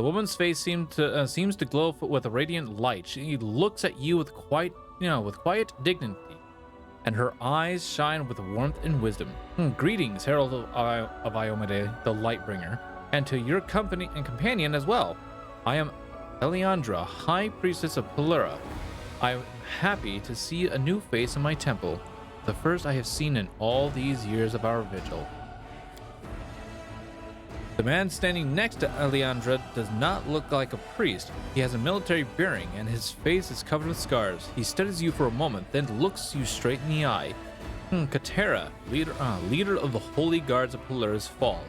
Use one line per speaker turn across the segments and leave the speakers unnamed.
The woman's face seems to glow with a radiant light. She looks at you with quiet dignity, and her eyes shine with warmth and wisdom. Greetings, Herald of Iomade, the Lightbringer, and to your company and companion as well. I am Eliandra, High Priestess of Pelura. I am happy to see a new face in my temple, the first I have seen in all these years of our vigil. The man standing next to Eliandra does not look like a priest. He has a military bearing, and his face is covered with scars. He studies you for a moment, then looks you straight in the eye. Katera, leader of the Holy Guards of Pelura's Fall.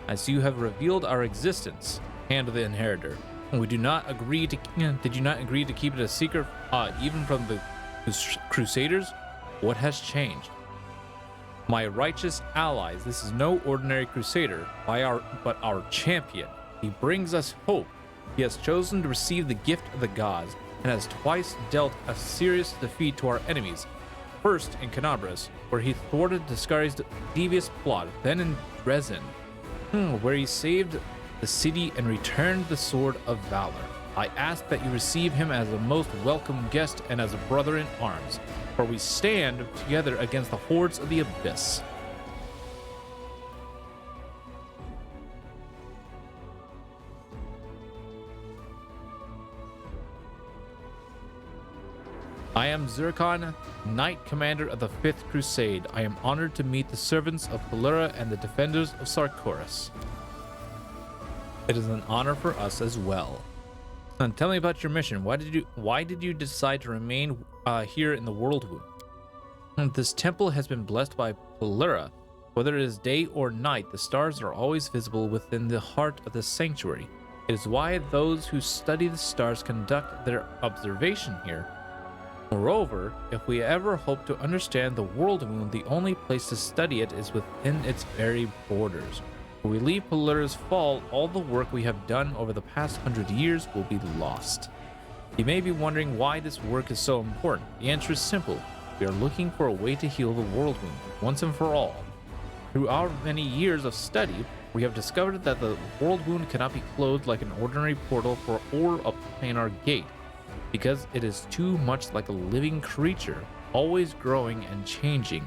As you have revealed our existence, hand of the Inheritor. We do not agree to. Did you not agree to keep it a secret, even from the Crusaders? What has changed? My righteous allies, this is no ordinary crusader, but our champion. He brings us hope. He has chosen to receive the gift of the gods, and has twice dealt a serious defeat to our enemies. First in Canabras, where he thwarted Discari's devious plot, then in Dresden, where he saved the city and returned the sword of valor. I ask that you receive him as a most welcome guest and as a brother in arms, for we stand together against the hordes of the abyss. I am Zircon, Knight Commander of the 5th Crusade. I am honored to meet the servants of Pelura and the defenders of Sarkoris. It is an honor for us as well. And tell me about your mission. Why did you decide to remain here in the World Wound? This temple has been blessed by Pelura. Whether it is day or night, the stars are always visible within the heart of the sanctuary. It is why those who study the stars conduct their observation here. Moreover, if we ever hope to understand the World Wound, the only place to study it is within its very borders. When we leave Pelura's Fall, all the work we have done over the past 100 years will be lost. You may be wondering why this work is so important. The answer is simple. We are looking for a way to heal the World Wound once and for all. Through our many years of study, we have discovered that the World Wound cannot be closed like an ordinary portal or a planar gate, because it is too much like a living creature, always growing and changing.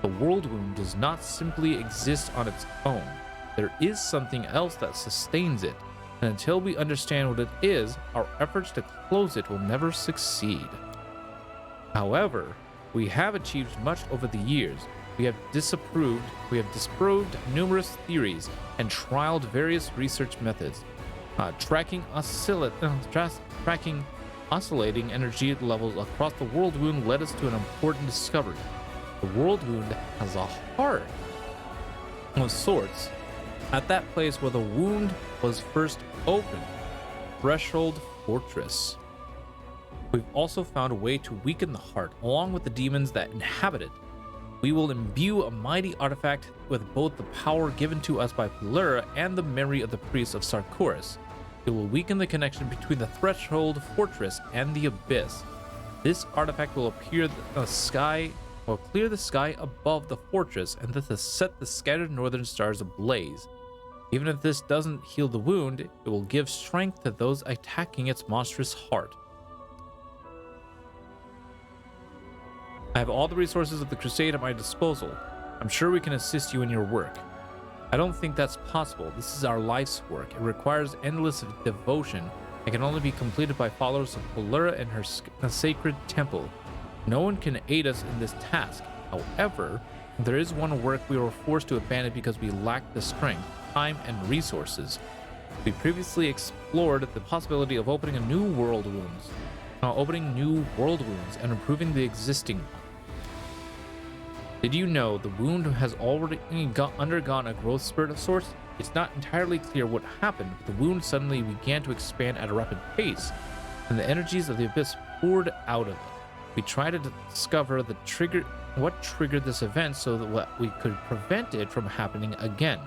The World Wound does not simply exist on its own. There is something else that sustains it, and until we understand what it is, our efforts to close it will never succeed. However, we have achieved much over the years. We have disproved numerous theories and trialed various research methods. Tracking oscillating energy levels across the World Wound led us to an important discovery. The World Wound has a heart of sorts at that place where the wound was first opened, Threshold Fortress. We've also found a way to weaken the heart, along with the demons that inhabit it. We will imbue a mighty artifact with both the power given to us by Pelura and the memory of the priests of Sarkoris. It will weaken the connection between the Threshold Fortress and the Abyss. This artifact will clear the sky above the fortress and thus set the scattered northern stars ablaze. Even if this doesn't heal the wound, it will give strength to those attacking its monstrous heart. I have all the resources of the Crusade at my disposal. I'm sure we can assist you in your work. I don't think that's possible. This is our life's work. It requires endless devotion and can only be completed by followers of Pelura and her sacred temple. No one can aid us in this task. However, there is one work we were forced to abandon because we lacked the strength, time, and resources. We previously explored the possibility of opening new world wounds and improving the existing one. Did you know the wound has already undergone a growth spurt of sorts? It's not entirely clear what happened, but the wound suddenly began to expand at a rapid pace, and the energies of the abyss poured out of it. We tried to discover what triggered this event so that we could prevent it from happening again.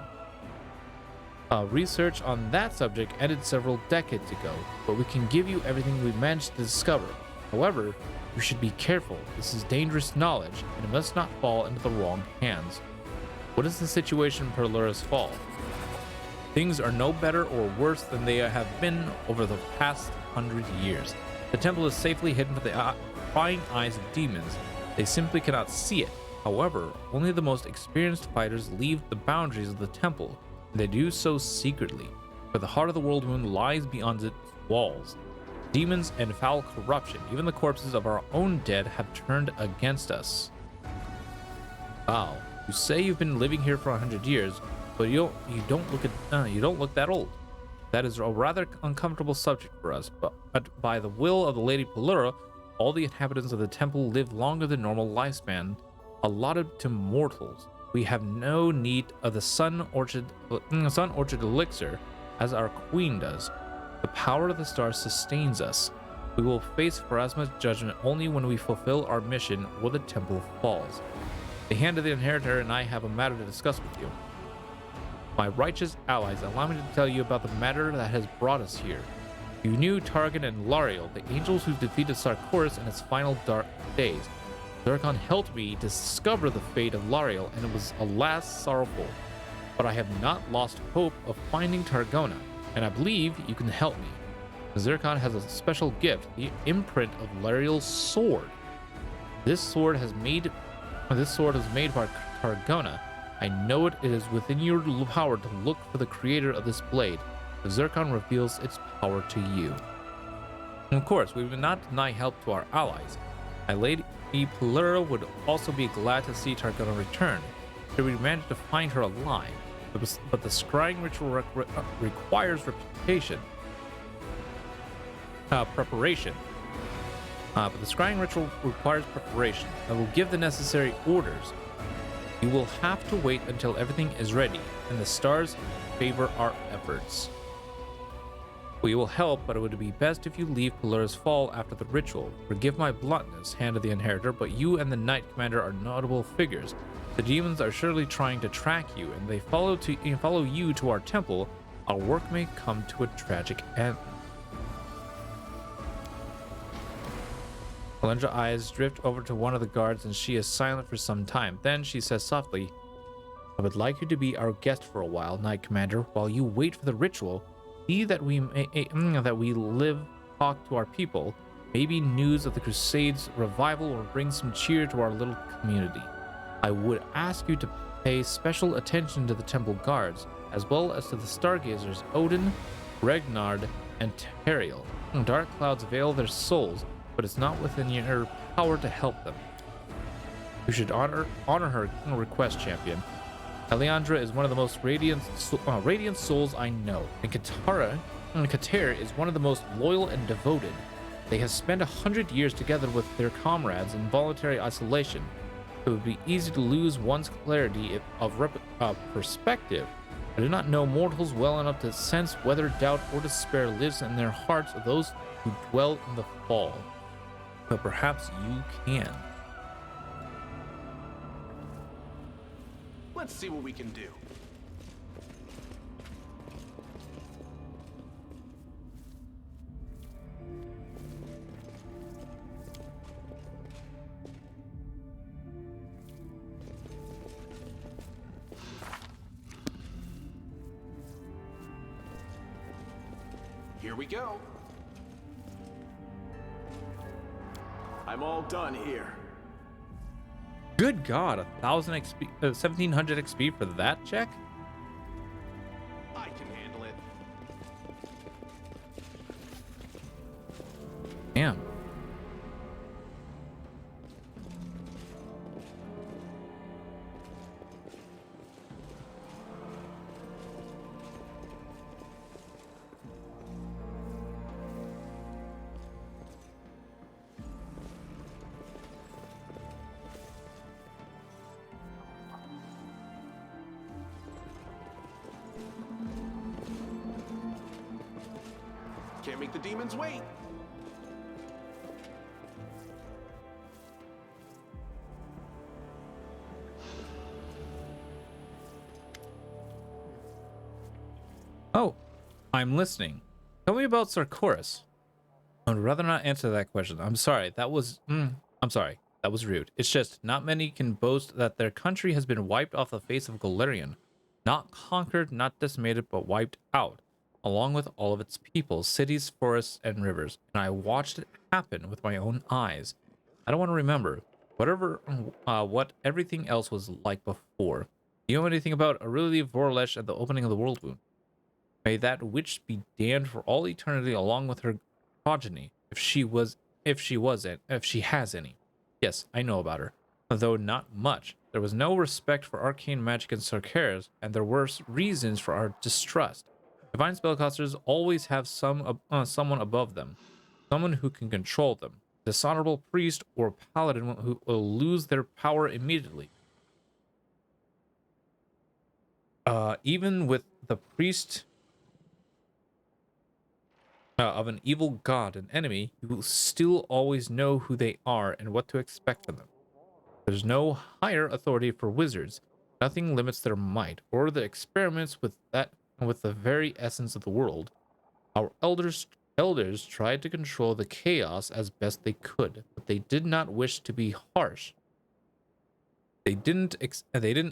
Research on that subject ended several decades ago, but we can give you everything we managed to discover. However, you should be careful. This is dangerous knowledge, and it must not fall into the wrong hands. What is the situation in Pelura's Fall? Things are no better or worse than they have been over the past 100 years. The temple is safely hidden from the prying eyes of demons. They simply cannot see it. However, only the most experienced fighters leave the boundaries of the temple, and they do so secretly, for the heart of the world moon lies beyond its walls. Demons and foul corruption, even the corpses of our own dead, have turned against us. Wow, you say you've been living here for 100 years, but you don't look that old. That is a rather uncomfortable subject for us, but by the will of the Lady Pelura, all the inhabitants of the temple live longer than normal lifespan allotted to mortals. We have no need of the sun orchard elixir as our queen does. The power of the stars sustains us. We will face Pharasma's judgment only when we fulfill our mission or the temple falls. The hand of the inheritor and I have a matter to discuss with you. My righteous allies, allow me to tell you about the matter that has brought us here. You knew Targan and Lariel, the angels who defeated Sarkoris in its final dark days. Zircon helped me discover the fate of Lariel, and it was alas sorrowful. But I have not lost hope of finding Targona, and I believe you can help me. Zircon has a special gift, the imprint of Lariel's sword. This sword is made by Targona. I know it is within your power to look for the creator of this blade. The Zircon reveals its power to you. And of course, we would not deny help to our allies. My Lady Pelura would also be glad to see Targona return, should we manage to find her alive. But the scrying ritual requires preparation. But the scrying ritual requires preparation. I will give the necessary orders. You will have to wait until everything is ready, and the stars favor our efforts. We will help, but it would be best if you leave Pelura's fall after the ritual. Forgive my bluntness, Hand of the Inheritor, but you and the Knight Commander are notable figures. The demons are surely trying to track you, and they follow you to our temple. Our work may come to a tragic end. Valendra's eyes drift over to one of the guards, and she is silent for some time. Then she says softly, I would like you to be our guest for a while, Knight Commander, while you wait for the ritual. See that we talk to our people. Maybe news of the Crusades revival will bring some cheer to our little community. I would ask you to pay special attention to the temple guards, as well as to the stargazers Odin, Regnard, and Teriel. Dark clouds veil their souls, but it's not within your power to help them. You should honor her request, champion. Eliandra is one of the most radiant souls I know, and Kater is one of the most loyal and devoted. They have spent 100 years together with their comrades in voluntary isolation. It would be easy to lose one's clarity of perspective. I do not know mortals well enough to sense whether doubt or despair lives in their hearts of those who dwell in the fall. But perhaps you can.
Let's see what we can do. Here we go. I'm all done here.
Good God, 1,000 XP, 1,700 XP for that check?
I can handle it.
Damn.
Can't make the demons wait.
Oh, I'm listening. Tell me about Sarkoris. I'd rather not answer that question. I'm sorry. That was rude. It's just not many can boast that their country has been wiped off the face of Golarion. Not conquered, not decimated, but wiped out, along with all of its people, cities, forests, and rivers. And I watched it happen with my own eyes. I don't want to remember what everything else was like before. Do you know anything about Aurelie Vorlesh at the opening of the world wound? May that witch be damned for all eternity along with her progeny, if she has any. Yes, I know about her, though not much. There was no respect for arcane magic in Sargeras, and there were reasons for our distrust. Divine spellcasters always have someone above them, someone who can control them. Dishonorable priest or paladin who will lose their power immediately. Even with the priest of an evil god, an enemy, you will still always know who they are and what to expect from them. There's no higher authority for wizards. Nothing limits their might or the experiments with the very essence of the world. Our elders tried to control the chaos as best they could, but they did not wish to be harsh. They didn't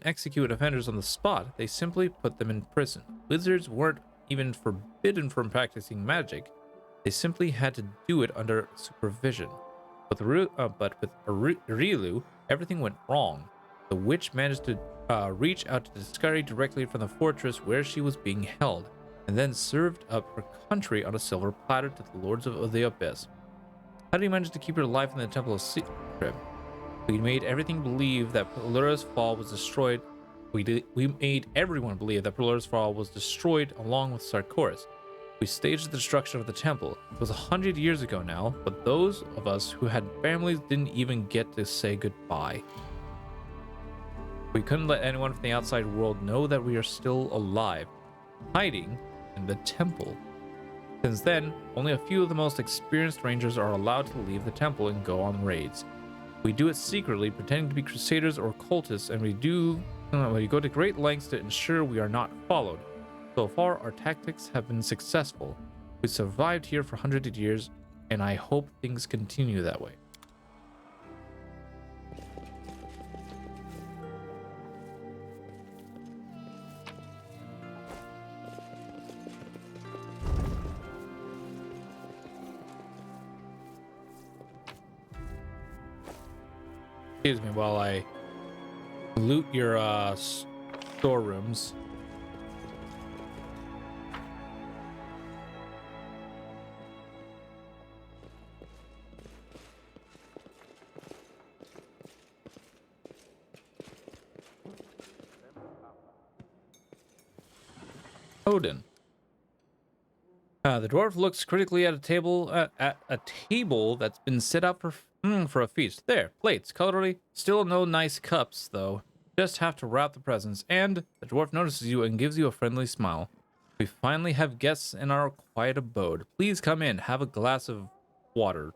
execute offenders on the spot. They simply put them in prison. Wizards weren't even forbidden from practicing magic. They simply had to do it under supervision. But with Rilu, everything went wrong. The witch managed to reach out to Discovery directly from the fortress where she was being held, and then served up her country on a silver platter to the lords of the Abyss. How did you manage to keep her alive in the Temple of Secret? We made everything believe that Pelura's fall was destroyed. We made everyone believe that Pelura's fall was destroyed along with Sargeras. We staged the destruction of the temple. It was 100 years ago now, but those of us who had families didn't even get to say goodbye. We couldn't let anyone from the outside world know that we are still alive, hiding in the temple. Since then, only a few of the most experienced rangers are allowed to leave the temple and go on raids. We do it secretly, pretending to be crusaders or cultists, and we go to great lengths to ensure we are not followed. So far, our tactics have been successful. We survived here for 100 years, and I hope things continue that way. Excuse me while I loot your storerooms. Odin. The dwarf looks critically at a table that's been set up for a feast. There, plates, cutlery. Still no nice cups, though. Just have to wrap the presents. And the dwarf notices you and gives you a friendly smile. We finally have guests in our quiet abode. Please come in, have a glass of water.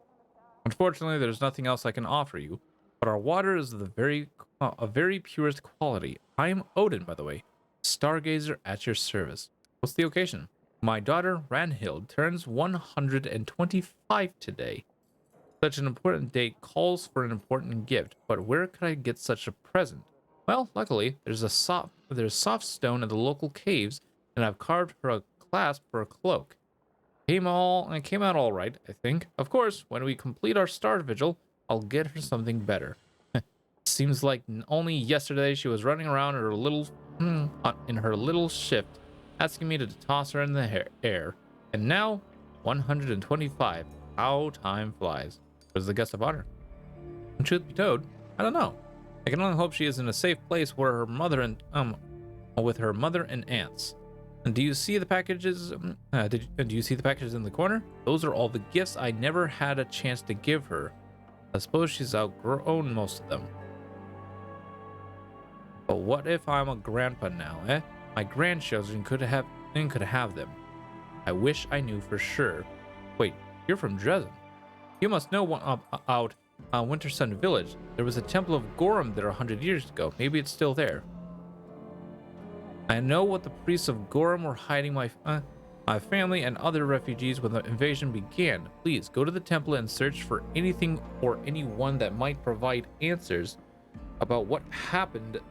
Unfortunately, there's nothing else I can offer you, but our water is a very purest quality. I'm Odin, by the way, stargazer at your service. What's the occasion? My daughter, Ranhild, turns 125 today. Such an important date calls for an important gift, but where could I get such a present? Well, luckily, there's soft stone in the local caves, and I've carved her a clasp for a cloak. Came out all right, I think. Of course, when we complete our star vigil, I'll get her something better. Seems like only yesterday she was running around in her little shift, asking me to toss her in the air. And now, 125. How time flies. Where's the guest of honor? And truth be told, I don't know. I can only hope she is in a safe place where her mother and with her mother and aunts. And do you see the packages? Do you see the packages in the corner? Those are all the gifts I never had a chance to give her. I suppose she's outgrown most of them. But what if I'm a grandpa now, eh? My grandchildren could have them. I wish I knew for sure. Wait, you're from Dresden. You must know out Wintersun Village. There was a temple of Gorham there 100 years ago. Maybe it's still there. I know what the priests of Gorham were hiding my family and other refugees when the invasion began. Please go to the temple and search for anything or anyone that might provide answers about what happened to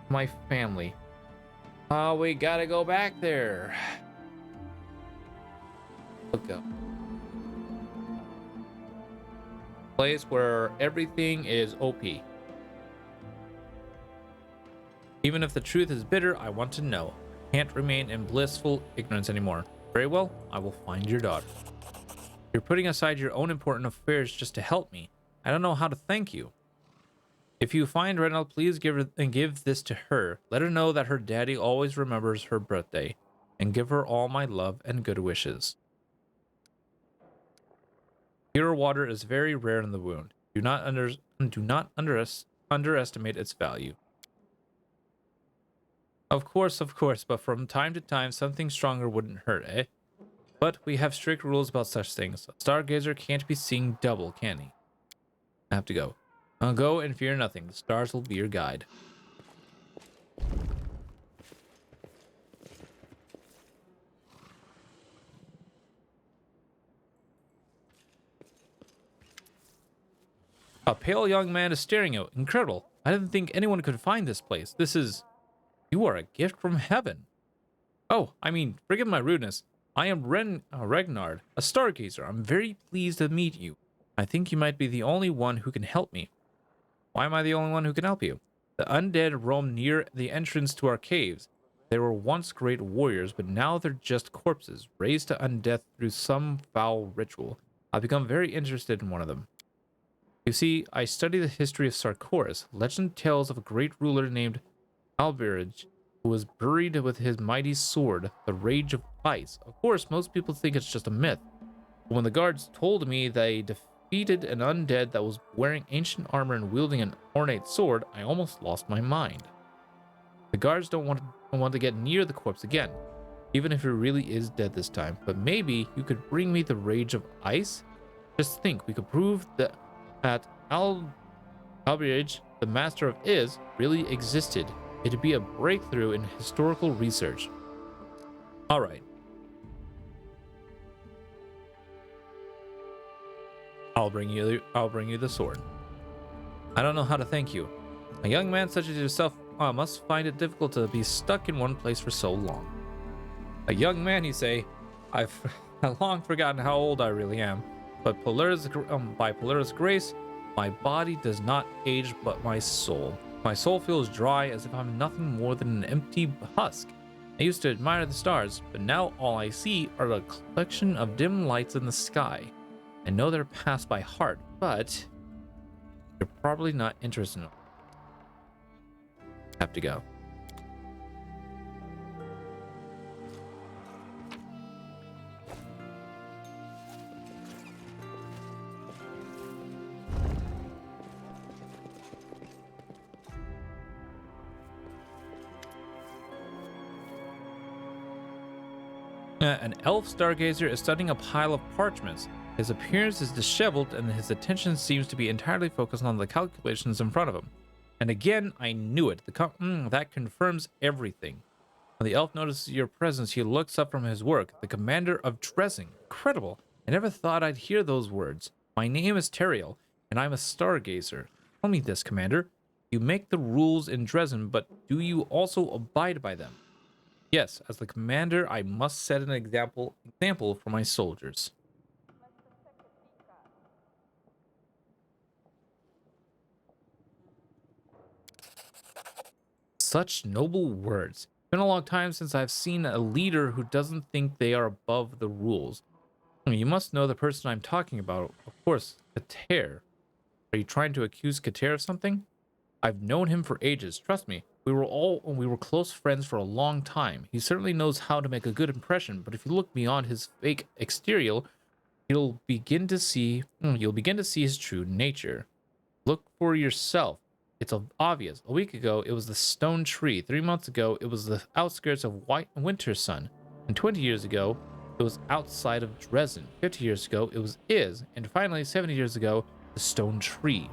my family. Oh, we gotta go back there. Let's go. Place where everything is OP. Even if the truth is bitter, I want to know. Can't remain in blissful ignorance anymore. Very well, I will find your daughter. You're putting aside your own important affairs just to help me. I don't know how to thank you. If you find Reynald, please give this to her. Let her know that her daddy always remembers her birthday, and give her all my love and good wishes. Pure water is very rare in the wound. Do not underestimate its value. Of course, but from time to time, something stronger wouldn't hurt, eh? But we have strict rules about such things. A stargazer can't be seeing double, can he? I have to go. I'll go and fear nothing. The stars will be your guide. A pale young man is staring out. Incredible. I didn't think anyone could find this place. You are a gift from heaven. Oh, I mean, forgive my rudeness. I am Regnard, a stargazer. I'm very pleased to meet you. I think you might be the only one who can help me. Why am I the only one who can help you? The undead roam near the entrance to our caves. They were once great warriors, but now they're just corpses, raised to undeath through some foul ritual. I've become very interested in one of them. You see, I study the history of Sarkoris. Legend tells of a great ruler named Alberich, who was buried with his mighty sword, the Rage of Ice. Of course, most people think it's just a myth. But when the guards told me they defeated an undead that was wearing ancient armor and wielding an ornate sword, I almost lost my mind. The guards don't want to get near the corpse again, even if it really is dead this time. But maybe you could bring me the Rage of Ice? Just think, we could prove that Alberich, the Master of Is, really existed. It'd be a breakthrough in historical research. All right. I'll bring you the sword. I don't know how to thank you. A young man such as yourself must find it difficult to be stuck in one place for so long. A young man, you say? I've long forgotten how old I really am. But by Pelura's grace, my body does not age, but my soul. My soul feels dry, as if I'm nothing more than an empty husk. I used to admire the stars, but now all I see are a collection of dim lights in the sky. I know they're passed by heart, but you're probably not interested in them. Have to go. An elf stargazer is studying a pile of parchments. His appearance is disheveled and his attention seems to be entirely focused on the calculations in front of him. And again, I knew it. That confirms everything. When the elf notices your presence, he looks up from his work. The commander of Dresing. Incredible. I never thought I'd hear those words. My name is Teriel, and I'm a stargazer. Tell me this, Commander. You make the rules in Dresden, but do you also abide by them? Yes, as the commander, I must set an example for my soldiers. Such noble words. It's been a long time since I've seen a leader who doesn't think they are above the rules. You must know the person I'm talking about. Of course, Kater. Are you trying to accuse Kater of something? I've known him for ages. Trust me. We were close friends for a long time. He certainly knows how to make a good impression, but if you look beyond his fake exterior, you'll begin to see his true nature. Look for yourself. It's obvious. A week ago, it was the stone tree. 3 months ago, it was the outskirts of White Winter Sun. And 20 years ago, it was outside of Dresden. 50 years ago, it was Is. And finally, 70 years ago, the stone tree.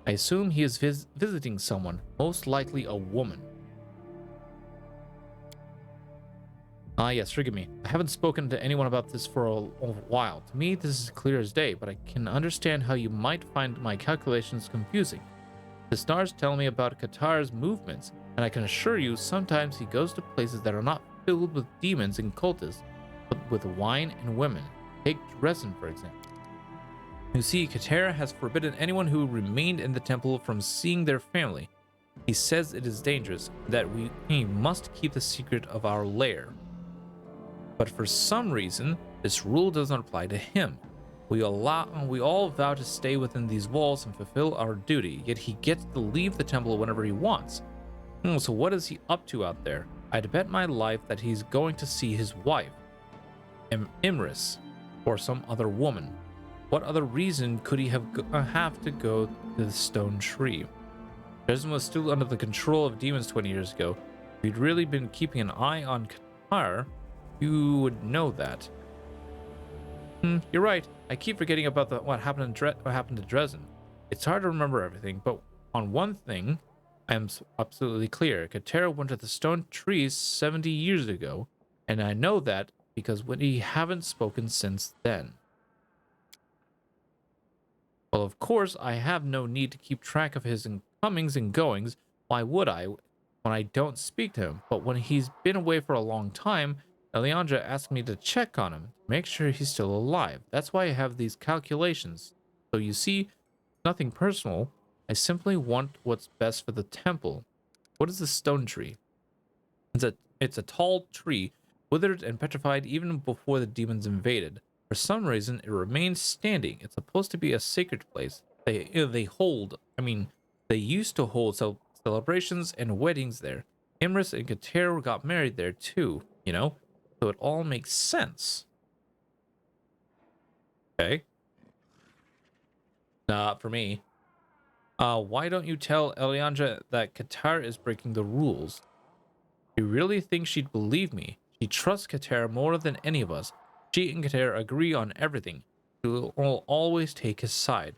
I assume he is visiting someone, most likely a woman. Ah, yes, forgive me. I haven't spoken to anyone about this for a while. To me, this is clear as day, but I can understand how you might find my calculations confusing. The stars tell me about Qatar's movements, and I can assure you sometimes he goes to places that are not filled with demons and cultists, but with wine and women. Take Dresden, for example. You see, Qatar has forbidden anyone who remained in the temple from seeing their family. He says it is dangerous, that we must keep the secret of our lair. But for some reason, this rule doesn't apply to him. We all vow to stay within these walls and fulfill our duty, yet he gets to leave the temple whenever he wants. So what is he up to out there? I'd bet my life that he's going to see his wife, Imris, or some other woman. What other reason could he have to go to the stone tree? Dresden was still under the control of demons 20 years ago. If you'd really been keeping an eye on Qatar, you would know that. You're right. I keep forgetting about what happened to Dresden. It's hard to remember everything, but on one thing, I am absolutely clear. Qatar went to the stone trees 70 years ago, and I know that because we haven't spoken since then. Well, of course, I have no need to keep track of his comings and goings. Why would I when I don't speak to him? But when he's been away for a long time, Eliandra asked me to check on him, to make sure he's still alive. That's why I have these calculations. So you see, nothing personal. I simply want what's best for the temple. What is the stone tree? It's a tall tree, withered and petrified even before the demons invaded. For some reason, it remains standing. It's supposed to be a sacred place. They used to hold celebrations and weddings there. Imris and Qatar got married there too, you know? So it all makes sense. Okay. Not for me. Why don't you tell Eliandra that Qatar is breaking the rules? You really think she'd believe me? She trusts Qatar more than any of us. She and Qatar agree on everything. She will always take his side.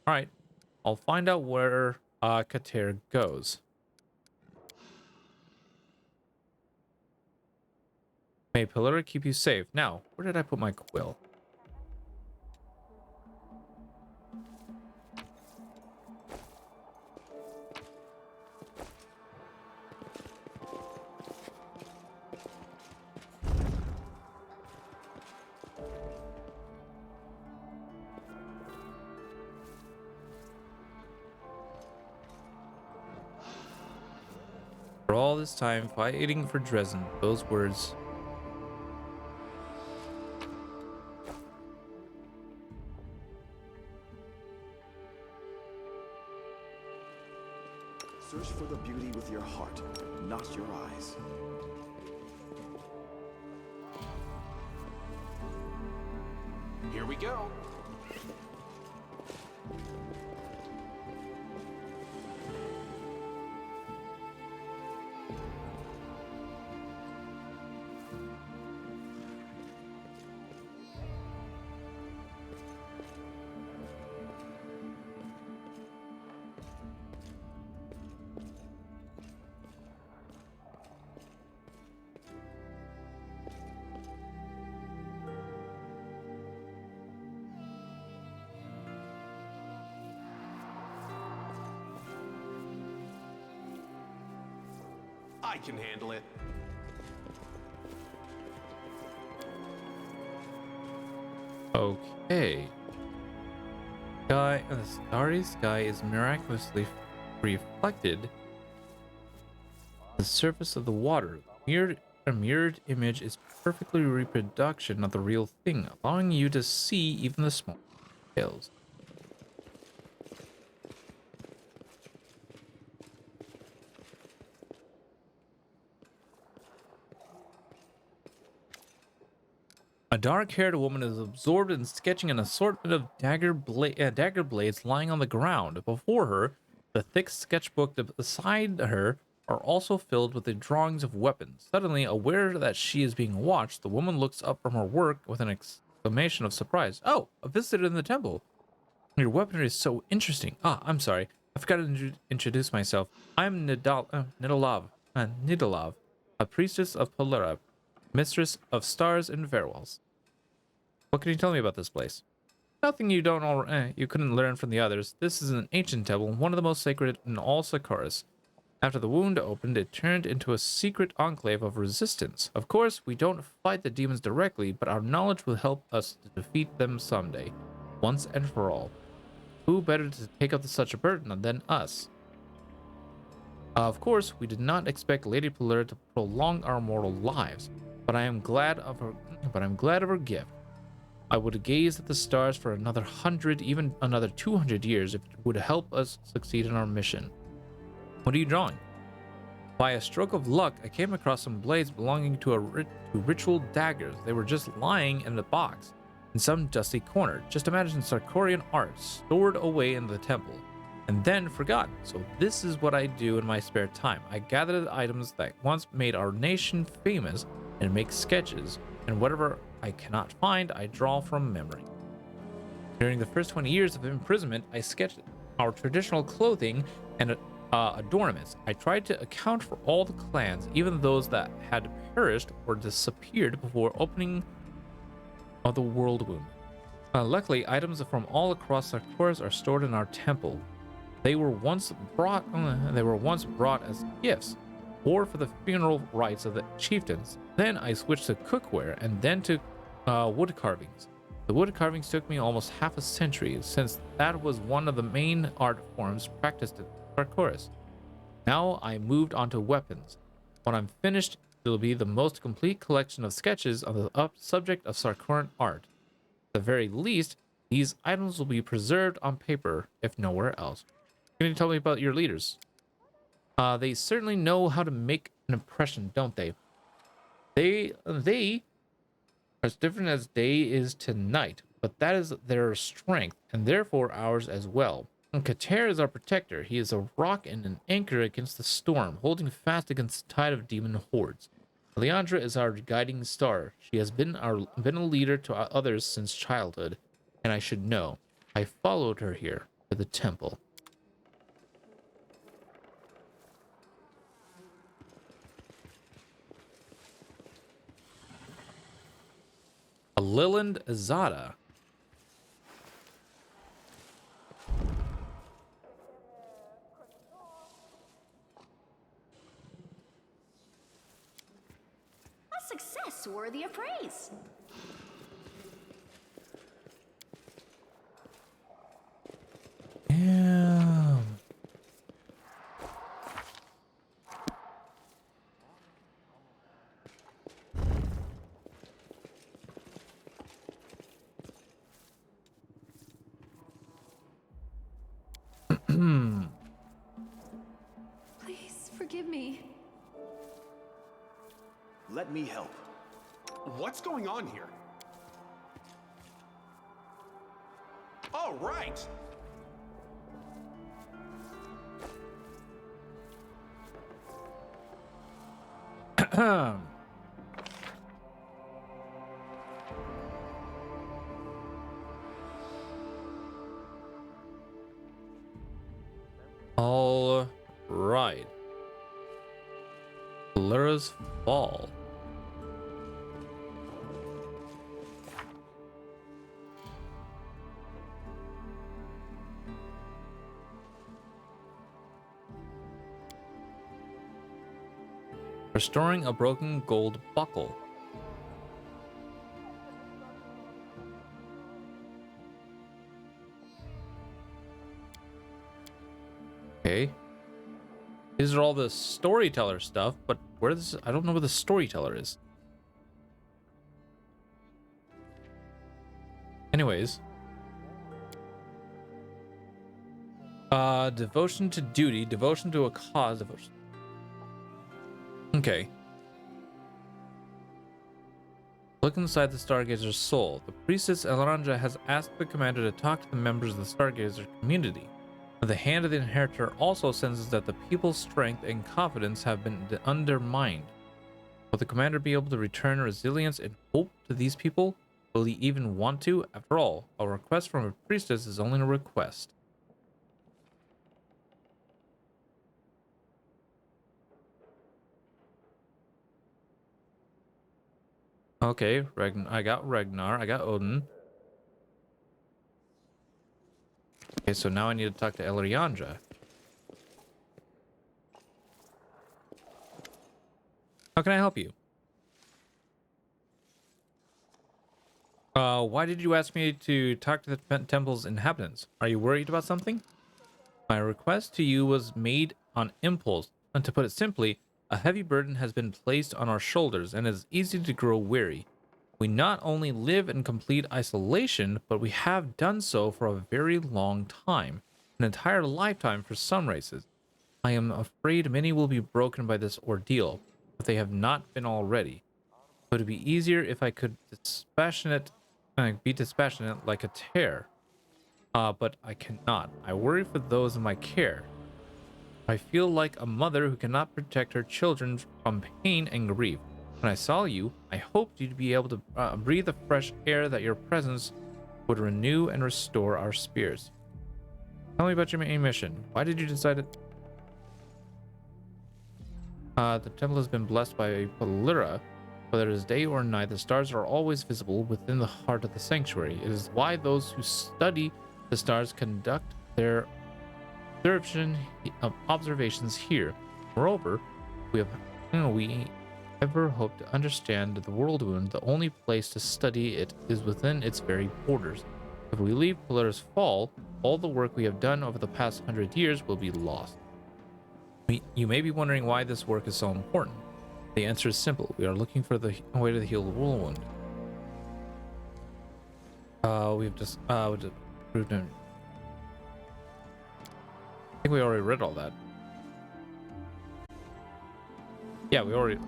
Alright, I'll find out where Qatar goes. May Pillar keep you safe. Now, where did I put my quill? For all this time fighting for Dresden, those words.
Search for the beauty with your heart, not your eyes.
Here we go. I can handle it.
Okay. The starry sky is miraculously reflected the surface of the water. A mirrored image is perfectly reproduction of the real thing, allowing you to see even the small details. A dark-haired woman is absorbed in sketching an assortment of dagger blades lying on the ground. Before her, the thick sketchbook beside her are also filled with the drawings of weapons. Suddenly, aware that she is being watched, the woman looks up from her work with an exclamation of surprise. Oh, a visitor in the temple. Your weaponry is so interesting. Ah, I'm sorry. I forgot to introduce myself. I'm Nidalav, a priestess of Polera, mistress of stars and farewells. What can you tell me about this place? Nothing you don't you couldn't learn from the others. This is an ancient temple, one of the most sacred in all Sarkoris. After the wound opened, it turned into a secret enclave of resistance. Of course, we don't fight the demons directly, but our knowledge will help us to defeat them someday, once and for all. Who better to take up such a burden than us? Of course, we did not expect Lady Pelura to prolong our mortal lives, but I'm glad of her gift. I would gaze at the stars for another 100, even another 200 years if it would help us succeed in our mission. What are you drawing? By a stroke of luck, I came across some blades belonging to ritual daggers. They were just lying in the box in some dusty corner. Just imagine Sarkorian art stored away in the temple and then forgotten. So this is what I do in my spare time. I gather the items that once made our nation famous and make sketches, and whatever I cannot find, I draw from memory. During the first 20 years of imprisonment, I sketched our traditional clothing and adornments. I tried to account for all the clans, even those that had perished or disappeared before opening of the world wound. Luckily, items from all across Sarkoris are stored in our temple. They were once brought as gifts, or for the funeral rites of the chieftains. Then I switched to cookware and then to wood carvings. The wood carvings took me almost half a century, since that was one of the main art forms practiced in Sarkoris. Now I moved on to weapons. When I'm finished, it'll be the most complete collection of sketches on the subject of Sarkorian art. At the very least, these items will be preserved on paper, if nowhere else. Can you tell me about your leaders? They certainly know how to make an impression, don't they? They are as different as day is to night, but that is their strength, and therefore ours as well. And Kater is our protector. He is a rock and an anchor against the storm, holding fast against the tide of demon hordes. Leandra is our guiding star. She has been a leader to others since childhood, and I should know. I followed her here to the temple. Liland Azada.
A success worthy of praise.
Damn.
Please forgive me.
Let me help.
What's going on here? All right.
All right. Pelura's Fall. Restoring a broken gold buckle. Okay. These are all the storyteller stuff, but I don't know where the storyteller is. Anyways. Devotion to duty, devotion to a cause, devotion. Okay. Look inside the Stargazer's soul. The priestess Elranja has asked the commander to talk to the members of the Stargazer community. The hand of the inheritor also senses that the people's strength and confidence have been undermined. Will the commander be able to return resilience and hope to these people? Will he even want to? After all, a request from a priestess is only a request. Okay, I got Ragnar, I got Odin. Okay, so now I need to talk to Elriandra. How can I help you? Why did you ask me to talk to the temple's inhabitants? Are you worried about something? My request to you was made on impulse, and to put it simply, a heavy burden has been placed on our shoulders, and it is easy to grow weary. We not only live in complete isolation, but we have done so for a very long time, an entire lifetime for some races. I am afraid many will be broken by this ordeal, if they have not been already. It would be easier if I could be dispassionate like a tear. But I cannot. I worry for those in my care. I feel like a mother who cannot protect her children from pain and grief. When I saw you, I hoped you'd be able to breathe the fresh air that your presence would renew and restore our spirits. Tell me about your main mission. Why did you decide it? The temple has been blessed by Polira. Whether it is day or night, the stars are always visible within the heart of the sanctuary. It is why those who study the stars conduct their observations here. Moreover, we ever hope to understand the world wound. The only place to study it is within its very borders. If we leave Polira's fall, all the work we have done over the past 100 years will be lost. You may be wondering why this work is so important. The answer is simple. We are looking for the way to heal the world wound. We've just proved it. I think we already read all that. Yeah, we already